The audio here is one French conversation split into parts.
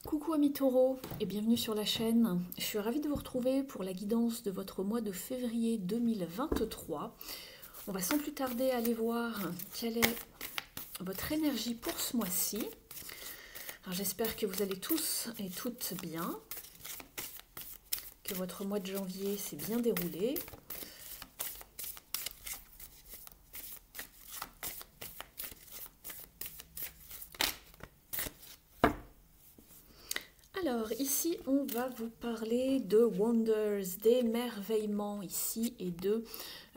Coucou amis taureaux et bienvenue sur la chaîne. Je suis ravie de vous retrouver pour la guidance de votre mois de février 2023. On va sans plus tarder aller voir quelle est votre énergie pour ce mois-ci. J'espère que vous allez tous et toutes bien, que votre mois de janvier s'est bien déroulé. Alors ici on va vous parler de wonders, d'émerveillements ici et de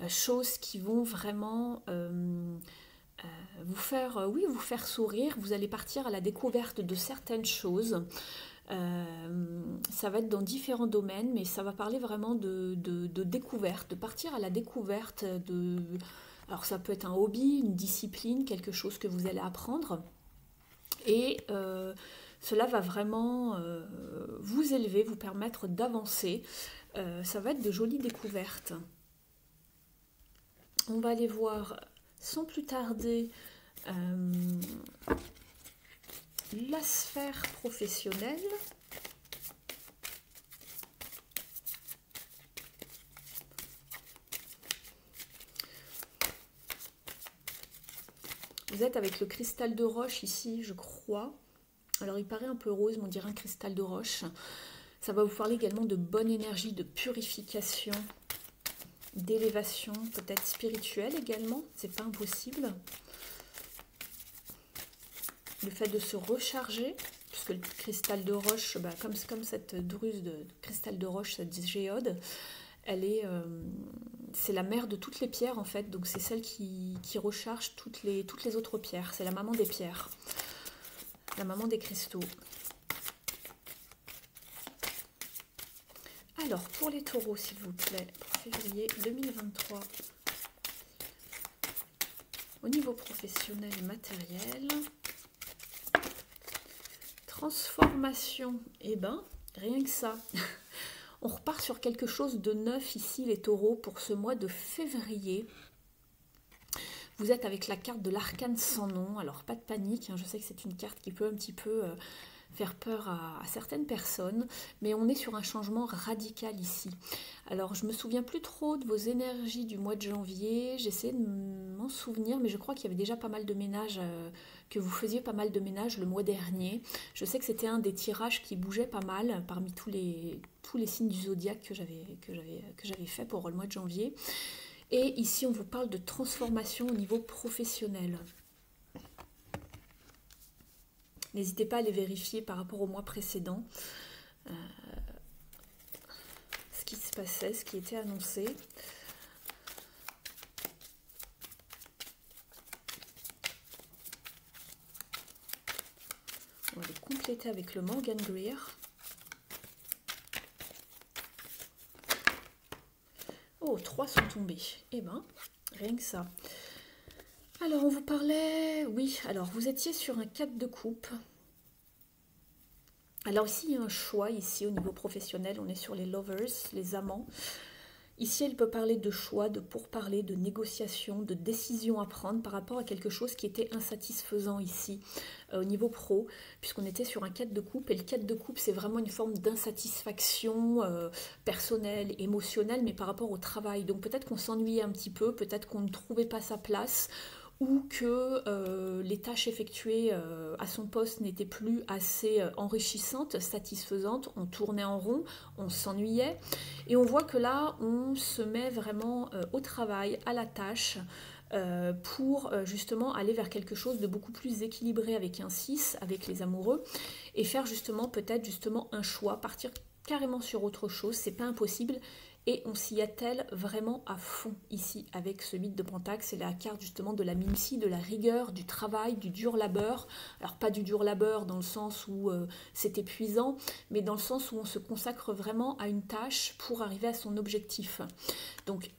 choses qui vont vraiment vous faire, vous faire sourire. Vous allez partir à la découverte de certaines choses. Ça va être dans différents domaines, mais ça va parler vraiment de découverte, de partir à la découverte de... Alors ça peut être un hobby, une discipline, quelque chose que vous allez apprendre. Et cela va vraiment vous élever, vous permettre d'avancer. Ça va être de jolies découvertes. On va aller voir sans plus tarder la sphère professionnelle. Vous êtes avec le cristal de roche ici, je crois. Alors il paraît un peu rose, mais on dirait un cristal de roche. Ça va vous parler également de bonne énergie, de purification, d'élévation, peut-être spirituelle également, c'est pas impossible. Le fait de se recharger, puisque le cristal de roche, comme cette druse de cristal de roche, cette géode, elle est, c'est la mère de toutes les pierres en fait, donc c'est celle qui recharge toutes les autres pierres, c'est la maman des pierres, la maman des cristaux. Alors pour les taureaux s'il vous plaît, pour février 2023, au niveau professionnel et matériel, transformation, et rien que ça. On repart sur quelque chose de neuf ici les taureaux pour ce mois de février. Vous êtes avec la carte de l'arcane sans nom, alors pas de panique, je sais que c'est une carte qui peut un petit peu faire peur à certaines personnes, mais on est sur un changement radical ici. Alors je me souviens plus trop de vos énergies du mois de janvier, j'essaie de m'en souvenir, mais je crois qu'il y avait déjà pas mal de ménage, que vous faisiez pas mal de ménage le mois dernier. Je sais que c'était un des tirages qui bougeait pas mal parmi tous les signes du zodiaque que j'avais fait pour le mois de janvier. Et ici, on vous parle de transformation au niveau professionnel. N'hésitez pas à les vérifier par rapport au mois précédent. Ce qui se passait, ce qui était annoncé. On va les compléter avec le Morgan Greer. Oh, 3 sont tombés. Rien que ça. Alors, on vous parlait... Oui, alors, vous étiez sur un 4 de coupe. Alors ici, il y a un choix, ici, au niveau professionnel. On est sur les lovers, les amants. Ici, elle peut parler de choix, de pourparler, de négociation, de décision à prendre par rapport à quelque chose qui était insatisfaisant ici, au niveau pro, puisqu'on était sur un 4 de coupe, et le 4 de coupe, c'est vraiment une forme d'insatisfaction personnelle, émotionnelle, mais par rapport au travail. Donc peut-être qu'on s'ennuyait un petit peu, peut-être qu'on ne trouvait pas sa place, ou que les tâches effectuées à son poste n'étaient plus assez enrichissantes, satisfaisantes, on tournait en rond, on s'ennuyait, et on voit que là, on se met vraiment au travail, à la tâche, pour justement aller vers quelque chose de beaucoup plus équilibré avec un 6, avec les amoureux, et faire justement peut-être justement un choix, partir carrément sur autre chose, c'est pas impossible. Et on s'y attelle vraiment à fond ici avec ce 8 de Pentacle. C'est la carte justement de la minutie, de la rigueur, du travail, du dur labeur. Alors pas du dur labeur dans le sens où c'est épuisant, mais dans le sens où on se consacre vraiment à une tâche pour arriver à son objectif. Donc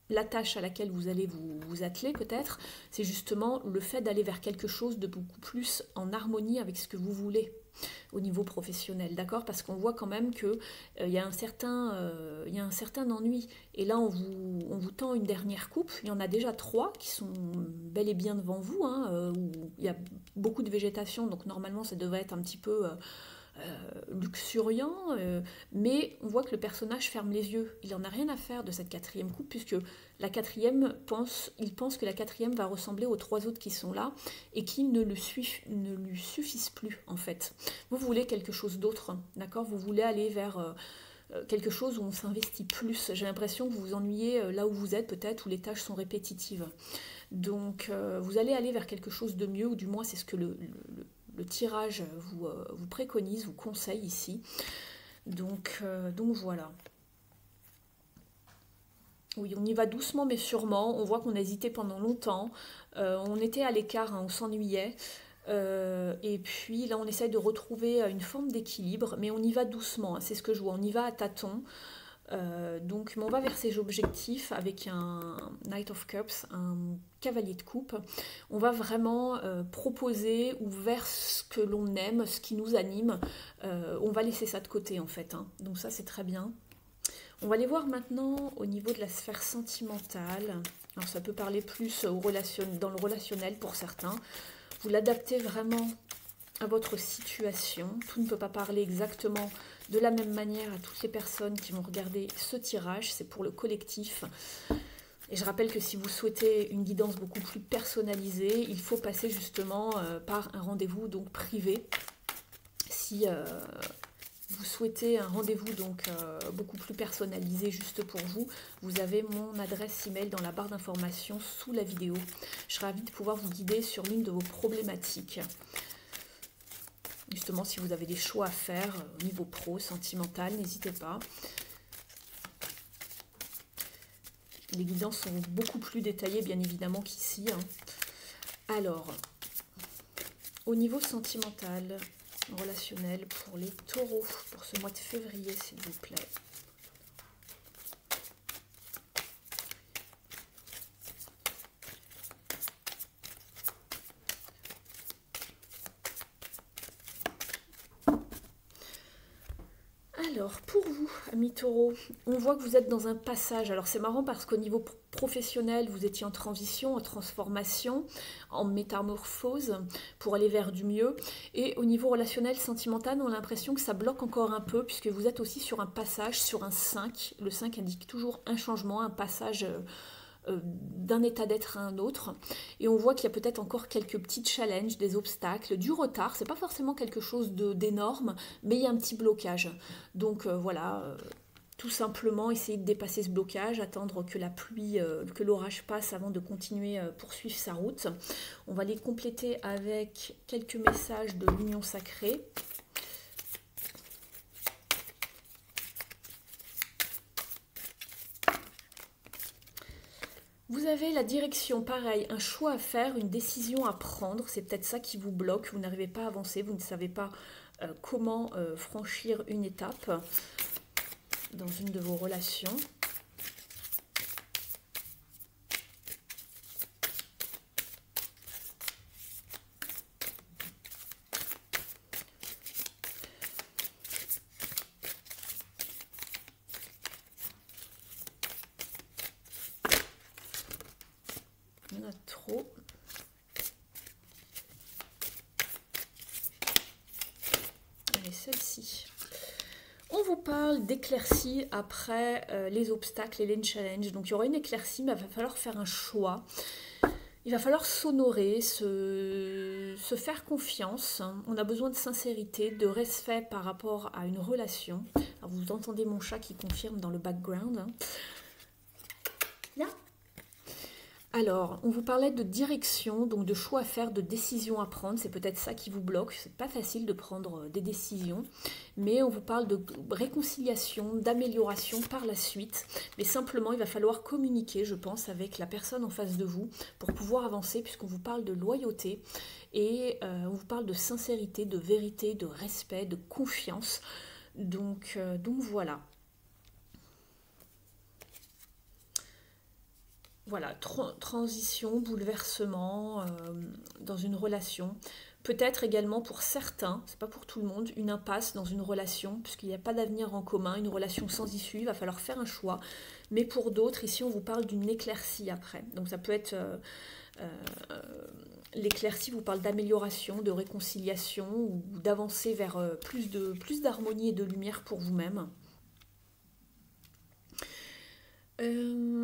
la tâche à laquelle vous allez vous atteler peut-être, c'est justement le fait d'aller vers quelque chose de beaucoup plus en harmonie avec ce que vous voulez au niveau professionnel, d'accord? Parce qu'on voit quand même qu'il y a un certain ennui. Et là, on vous tend une dernière coupe. Il y en a déjà 3 qui sont bel et bien devant vous, où il y a beaucoup de végétation, donc normalement, ça devrait être un petit peu luxuriant, mais on voit que le personnage ferme les yeux. Il n'en a rien à faire de cette quatrième coupe, puisque la quatrième il pense que la quatrième va ressembler aux trois autres qui sont là, et qui ne lui suffisent plus, en fait. Vous voulez quelque chose d'autre, d'accord? Vous voulez aller vers quelque chose où on s'investit plus. J'ai l'impression que vous vous ennuyez là où vous êtes, peut-être, où les tâches sont répétitives. Donc, vous allez aller vers quelque chose de mieux, ou du moins c'est ce que le tirage vous préconise, vous conseille ici. Donc voilà. Oui, on y va doucement mais sûrement. On voit qu'on a hésité pendant longtemps. On était à l'écart, hein, on s'ennuyait. Et puis là, on essaye de retrouver une forme d'équilibre, mais on y va doucement, hein, c'est ce que je vois. On y va à tâtons. Donc, on va vers ces objectifs avec un Knight of Cups, un cavalier de coupe. On va vraiment proposer ou vers ce que l'on aime, ce qui nous anime. On va laisser ça de côté en fait, hein. Donc ça, c'est très bien. On va aller voir maintenant au niveau de la sphère sentimentale. Alors ça peut parler plus dans le relationnel pour certains. Vous l'adaptez vraiment à votre situation. Tout ne peut pas parler exactement de la même manière à toutes les personnes qui vont regarder ce tirage. C'est pour le collectif. Et je rappelle que si vous souhaitez une guidance beaucoup plus personnalisée, il faut passer justement par un rendez-vous donc privé. Si vous souhaitez un rendez-vous donc beaucoup plus personnalisé juste pour vous, vous avez mon adresse email dans la barre d'informations sous la vidéo. Je serai ravie de pouvoir vous guider sur l'une de vos problématiques. Justement, si vous avez des choix à faire au niveau pro, sentimental, n'hésitez pas. Les guidances sont beaucoup plus détaillées, bien évidemment, qu'ici, hein. Alors, au niveau sentimental, relationnel, pour les taureaux, pour ce mois de février, s'il vous plaît. Alors, pour vous, amis taureaux, on voit que vous êtes dans un passage. Alors, c'est marrant parce qu'au niveau professionnel, vous étiez en transition, en transformation, en métamorphose pour aller vers du mieux. Et au niveau relationnel, sentimental, on a l'impression que ça bloque encore un peu puisque vous êtes aussi sur un passage, sur un 5. Le 5 indique toujours un changement, un passage d'un état d'être à un autre, et on voit qu'il y a peut-être encore quelques petits challenges, des obstacles, du retard. C'est pas forcément quelque chose d'énorme, mais il y a un petit blocage. Donc voilà, tout simplement essayer de dépasser ce blocage, attendre que la pluie, que l'orage passe avant de continuer poursuivre sa route. On va les compléter avec quelques messages de l'union sacrée. Vous avez la direction, pareil, un choix à faire, une décision à prendre. C'est peut-être ça qui vous bloque, vous n'arrivez pas à avancer, vous ne savez pas comment franchir une étape dans une de vos relations. Il y en a trop. Allez, celle-ci. On vous parle d'éclaircie après les obstacles et les challenges. Donc il y aura une éclaircie, mais il va falloir faire un choix. Il va falloir s'honorer, se faire confiance. On a besoin de sincérité, de respect par rapport à une relation. Alors, vous entendez mon chat qui confirme dans le background. Là. Alors, on vous parlait de direction, donc de choix à faire, de décisions à prendre. C'est peut-être ça qui vous bloque. C'est pas facile de prendre des décisions, mais on vous parle de réconciliation, d'amélioration par la suite. Mais simplement, il va falloir communiquer, je pense, avec la personne en face de vous pour pouvoir avancer, puisqu'on vous parle de loyauté et on vous parle de sincérité, de vérité, de respect, de confiance. Donc voilà. Voilà, transition, bouleversement dans une relation. Peut-être également pour certains, c'est pas pour tout le monde, une impasse dans une relation, puisqu'il n'y a pas d'avenir en commun, une relation sans issue, il va falloir faire un choix. Mais pour d'autres, ici on vous parle d'une éclaircie après. Donc ça peut être L'éclaircie vous parle d'amélioration, de réconciliation ou d'avancer vers plus d'harmonie et de lumière pour vous-même.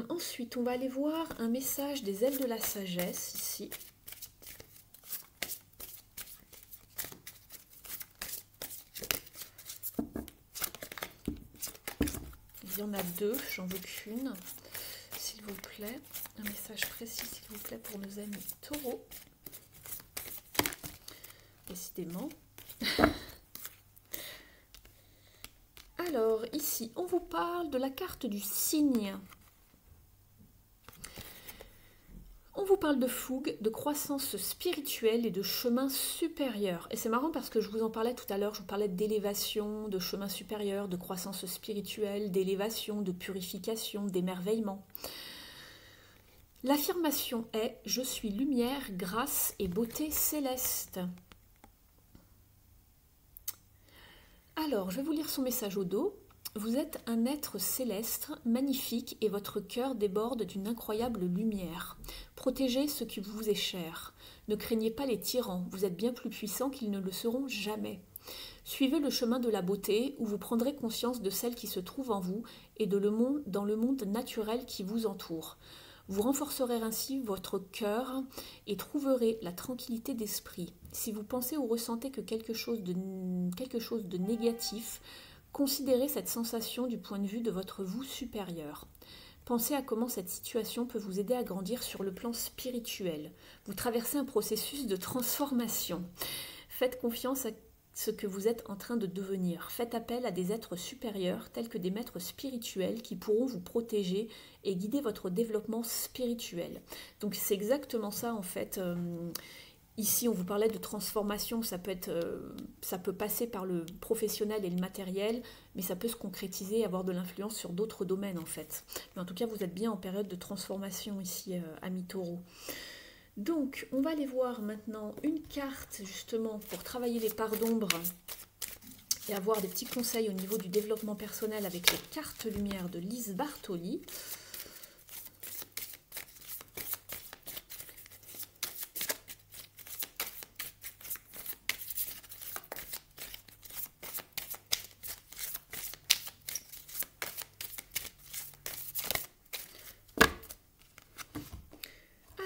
Ensuite, on va aller voir un message des ailes de la sagesse ici. Il y en a deux, j'en veux qu'une, s'il vous plaît. Un message précis, s'il vous plaît, pour nos amis taureaux. Décidément. Alors, ici, on vous parle de la carte du cygne. On vous parle de fougue, de croissance spirituelle et de chemin supérieur. Et c'est marrant parce que je vous en parlais tout à l'heure, je vous parlais d'élévation, de chemin supérieur, de croissance spirituelle, d'élévation, de purification, d'émerveillement. L'affirmation est « Je suis lumière, grâce et beauté céleste ». Alors, je vais vous lire son message au dos. Vous êtes un être céleste, magnifique, et votre cœur déborde d'une incroyable lumière. Protégez ce qui vous est cher. Ne craignez pas les tyrans, vous êtes bien plus puissants qu'ils ne le seront jamais. Suivez le chemin de la beauté, où vous prendrez conscience de celle qui se trouve en vous et dans le monde naturel qui vous entoure. Vous renforcerez ainsi votre cœur et trouverez la tranquillité d'esprit. Si vous pensez ou ressentez que quelque chose de négatif, considérez cette sensation du point de vue de votre vous supérieur. Pensez à comment cette situation peut vous aider à grandir sur le plan spirituel. Vous traversez un processus de transformation. Faites confiance à ce que vous êtes en train de devenir. Faites appel à des êtres supérieurs tels que des maîtres spirituels qui pourront vous protéger et guider votre développement spirituel. Donc c'est exactement ça en fait. Ici on vous parlait de transformation, ça peut passer par le professionnel et le matériel, mais ça peut se concrétiser et avoir de l'influence sur d'autres domaines en fait. Mais en tout cas vous êtes bien en période de transformation ici, amis taureaux. Donc, on va aller voir maintenant une carte justement pour travailler les parts d'ombre et avoir des petits conseils au niveau du développement personnel avec les cartes lumière de Lise Bartoli.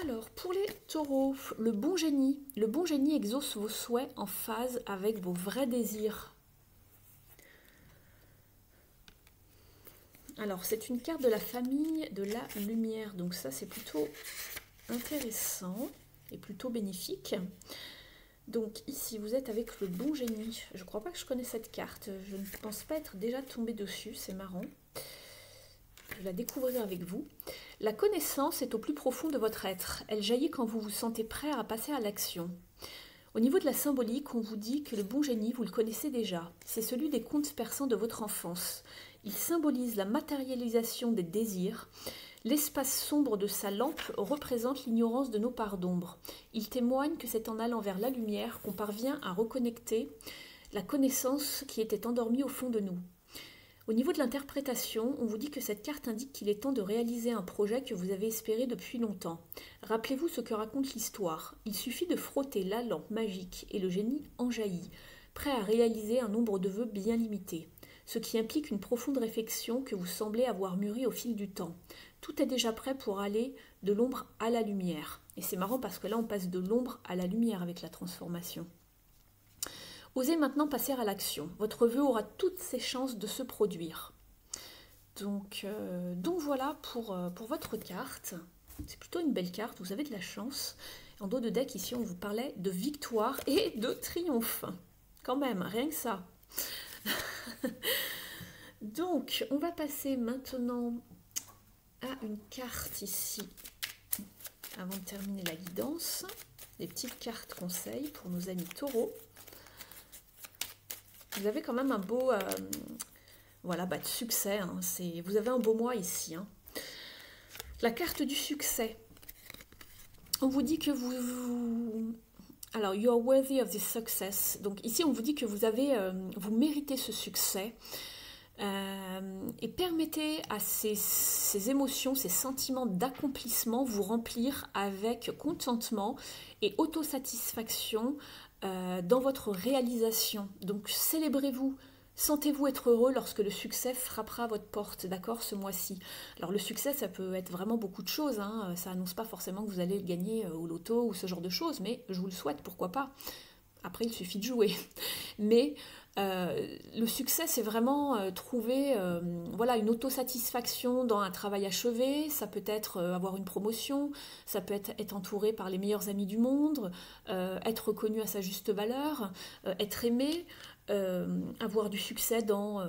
Alors, pour les taureaux, le bon génie exauce vos souhaits en phase avec vos vrais désirs. Alors, c'est une carte de la famille de la lumière, donc ça c'est plutôt intéressant et plutôt bénéfique. Donc ici, vous êtes avec le bon génie. Je ne crois pas que je connais cette carte, je ne pense pas être déjà tombée dessus, c'est marrant. Je la découvrirai avec vous. La connaissance est au plus profond de votre être. Elle jaillit quand vous vous sentez prêt à passer à l'action. Au niveau de la symbolique, on vous dit que le bon génie, vous le connaissez déjà. C'est celui des contes persans de votre enfance. Il symbolise la matérialisation des désirs. L'espace sombre de sa lampe représente l'ignorance de nos parts d'ombre. Il témoigne que c'est en allant vers la lumière qu'on parvient à reconnecter la connaissance qui était endormie au fond de nous. Au niveau de l'interprétation, on vous dit que cette carte indique qu'il est temps de réaliser un projet que vous avez espéré depuis longtemps. Rappelez-vous ce que raconte l'histoire. Il suffit de frotter la lampe magique et le génie en jaillit, prêt à réaliser un nombre de vœux bien limité, ce qui implique une profonde réflexion que vous semblez avoir mûrie au fil du temps. Tout est déjà prêt pour aller de l'ombre à la lumière. Et c'est marrant parce que là, on passe de l'ombre à la lumière avec la transformation. Osez maintenant passer à l'action. Votre vœu aura toutes ses chances de se produire. Donc voilà pour votre carte. C'est plutôt une belle carte, vous avez de la chance. En dos de deck, ici, on vous parlait de victoire et de triomphe. Quand même, rien que ça. Donc, on va passer maintenant à une carte ici, avant de terminer la guidance. Des petites cartes conseils pour nos amis taureaux. Vous avez quand même un beau de succès. Hein. Vous avez un beau mois ici. Hein. La carte du succès. On vous dit que alors, you are worthy of this success. Donc ici, on vous dit que vous méritez ce succès. Et permettez à ces émotions, ces sentiments d'accomplissement vous remplir avec contentement et autosatisfaction dans votre réalisation. Donc célébrez-vous. Sentez-vous être heureux lorsque le succès frappera à votre porte, d'accord, ce mois-ci. Alors le succès, ça peut être vraiment beaucoup de choses, hein. Ça annonce pas forcément que vous allez gagner au loto ou ce genre de choses, mais je vous le souhaite, pourquoi pas. Après, il suffit de jouer. Mais le succès, c'est vraiment trouver voilà, une autosatisfaction dans un travail achevé. Ça peut être avoir une promotion, ça peut être entouré par les meilleurs amis du monde, être reconnu à sa juste valeur, être aimé, avoir du succès dans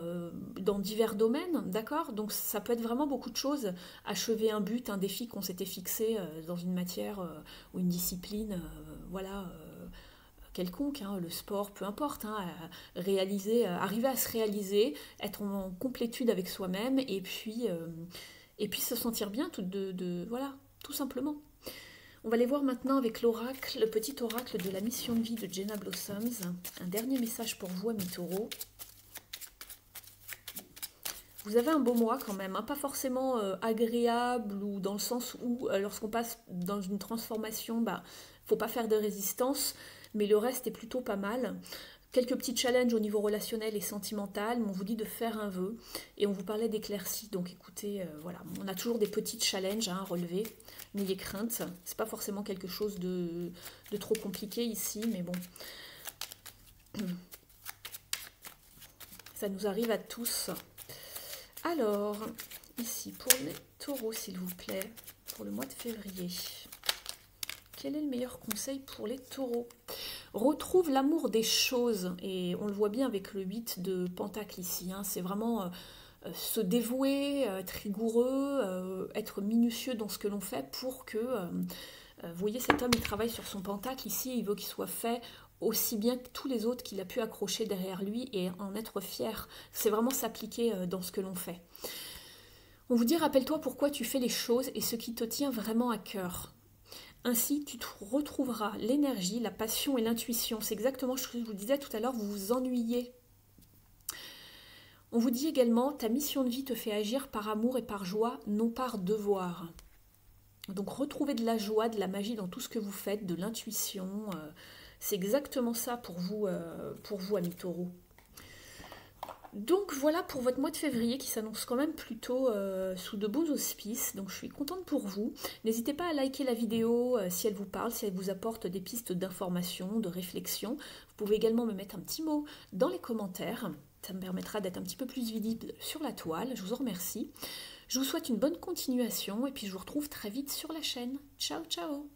divers domaines, d'accord? Donc ça peut être vraiment beaucoup de choses. Achever un but, un défi qu'on s'était fixé dans une matière ou une discipline, voilà quelconque, hein, le sport, peu importe, hein, arriver à se réaliser, être en complétude avec soi-même et puis se sentir bien, voilà, tout simplement. On va aller voir maintenant avec l'oracle, le petit oracle de la mission de vie de Jenna Blossoms. Un dernier message pour vous, amis taureaux. Vous avez un beau mois quand même, hein, pas forcément agréable ou dans le sens où lorsqu'on passe dans une transformation, bah, faut pas faire de résistance, mais le reste est plutôt pas mal. Quelques petits challenges au niveau relationnel et sentimental, mais on vous dit de faire un vœu et on vous parlait d'éclaircie. Donc écoutez, voilà, on a toujours des petits challenges à relever. N'ayez crainte, c'est pas forcément quelque chose de trop compliqué ici, mais bon. Ça nous arrive à tous. Alors, ici, pour les taureaux, s'il vous plaît, pour le mois de février, quel est le meilleur conseil pour les taureaux? Retrouve l'amour des choses, et on le voit bien avec le 8 de Pentacle ici, hein, c'est vraiment se dévouer, être rigoureux, être minutieux dans ce que l'on fait pour que, vous voyez, cet homme, il travaille sur son Pentacle ici, il veut qu'il soit fait aussi bien que tous les autres qu'il a pu accrocher derrière lui et en être fier. C'est vraiment s'appliquer dans ce que l'on fait. On vous dit, rappelle-toi pourquoi tu fais les choses et ce qui te tient vraiment à cœur. Ainsi, tu retrouveras l'énergie, la passion et l'intuition. C'est exactement ce que je vous disais tout à l'heure, vous vous ennuyez. On vous dit également, ta mission de vie te fait agir par amour et par joie, non par devoir. Donc retrouvez de la joie, de la magie dans tout ce que vous faites, de l'intuition. C'est exactement ça pour vous amis taureaux. Donc voilà pour votre mois de février qui s'annonce quand même plutôt sous de beaux auspices. Donc je suis contente pour vous. N'hésitez pas à liker la vidéo si elle vous parle, si elle vous apporte des pistes d'information, de réflexion. Vous pouvez également me mettre un petit mot dans les commentaires. Ça me permettra d'être un petit peu plus visible sur la toile. Je vous en remercie. Je vous souhaite une bonne continuation et puis je vous retrouve très vite sur la chaîne. Ciao, ciao!